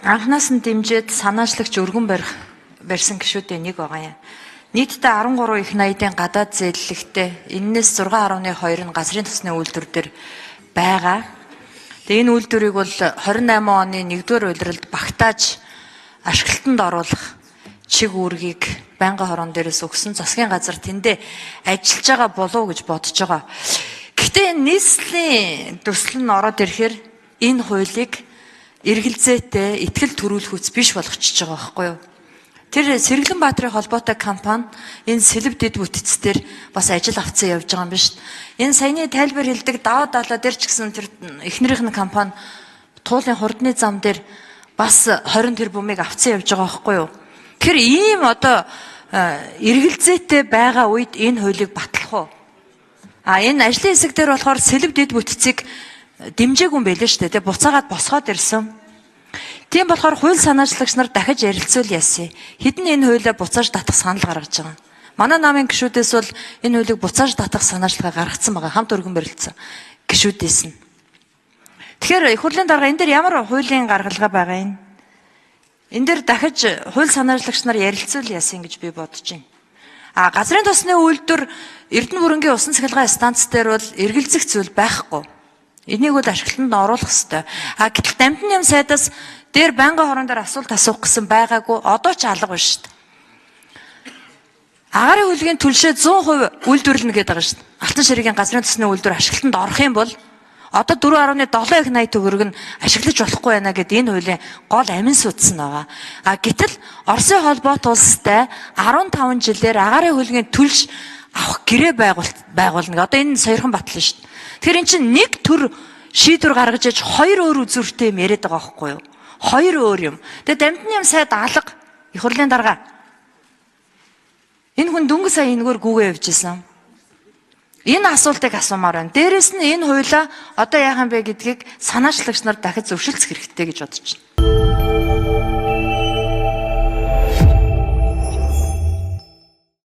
Анхнаас нь дэмжиж санаачлагч өргөн барьсан гишүүдийн нэг байгаа юм. Нийтдээ 13 их найдын гадаад зээллэгтэй энэс 6.2 нь газрын тосны үйлдвэр дээр байгаа. Тэгээ энэ үйлдвэрийг бол 28 оны 1-р улиралд багтааж ашиглалтанд оруулах чиг үүргийг байнгын хорон дээрээс өгсөн засгийн газар тэндээ ажиллаж байгаа болов уу гэж бодож байгаа. Гэхдээ нийслэлийн төсөл нь ороод ирэхээр энэ хуулийг эргэлзээтэй итгэл төрүүлэх үс биш болгочихж байгаа байхгүй юу? Тэр Сэргэлэнбаатарын холбоотой компани энэ сэлб дэд бүтцээр бас ажил авцсан явж байгаа юм биш. Энэ саяны тайлбар хэлдэг даваа далаа дээр ч гэсэн тэр эхнэрийнх нь компани туулын хурдны зам дээр бас 20 тэрбумыг авцсан явж байгаа байхгүй юу? Тэр ийм одоо эргэлзээтэй байгаа үед энэ хуулийг батлах уу? Энэ ажлын хэсэг дээр болохоор сэлб дэд бүтцийг дэмжээгүй юм байлээ шүү дээ. Буцаагаад босгоод ирсэн. Тийм болохоор хууль санаачлагч нар дахиж ярилцвал яасан. Хэдэн энэ хуулиа буцааж татах санал гаргаж байгаа. Манай намын гишүүдээс бол энэ хуулийг буцааж татах санаачлага гаргацсан байгаа. Хамт өргөн барилцсан гишүүдээс нь. Тэгэхээр их хурлын дарга энэ дээр ямар хуулийн гаргалгаа байгаа юм? Энэ дээр дахиж хууль санаачлагч нар ярилцвал яасан гэж би бодож байна. Газрын тосны үйлдвэр Эрдэнэ бүрэнгийн усан цахилгаан станц дээр бол эргэлзэх зүйл байхгүй. Энийг бол ашиглалтанд оруулах ёстой. Гэтэл Дамжин яам сайдаас дээр байнгын хорон дээр асуулт асуух гэсэн байгаагүй. Одоо ч алга байна шүү дээ. Агаарын хөлгийн түлшээ 100% үйлдвэрлэнэ гэдэг байгаа шүү дээ. Алтан ширээгийн газрын тосны үйлдвэр ашиглалтанд орох юм бол одоо 4.7 их 80 төгрөг нь ашиглаж болохгүй байна гэд энэ хуулийн гол амин судсан байгаа. Гэтэл Оросын холбоот улстай 15 жилээр агаарын хөлгийн түлш авах гэрээ байгуулна. Одоо энэ саяхан батлна шүү дээ. Тэгэхээр эн чинь нэг төр шийдвэр гаргаж иж хоёр өөр үзүүртэй юм яриад байгаа байхгүй юу? Хоёр өөр юм. Тэгээ Дамжин яам сайд алга их хурлын дарга. Энэ хүн дөнгөж сая энэгээр гүгээ явж исэн. Энэ асуултыг асуумаар байна. Дээрэс нь энэ хуулиа одоо яахан бэ гэдгийг санаачлагч нар дахиж зөвшөлдөх хэрэгтэй гэж бодож байна.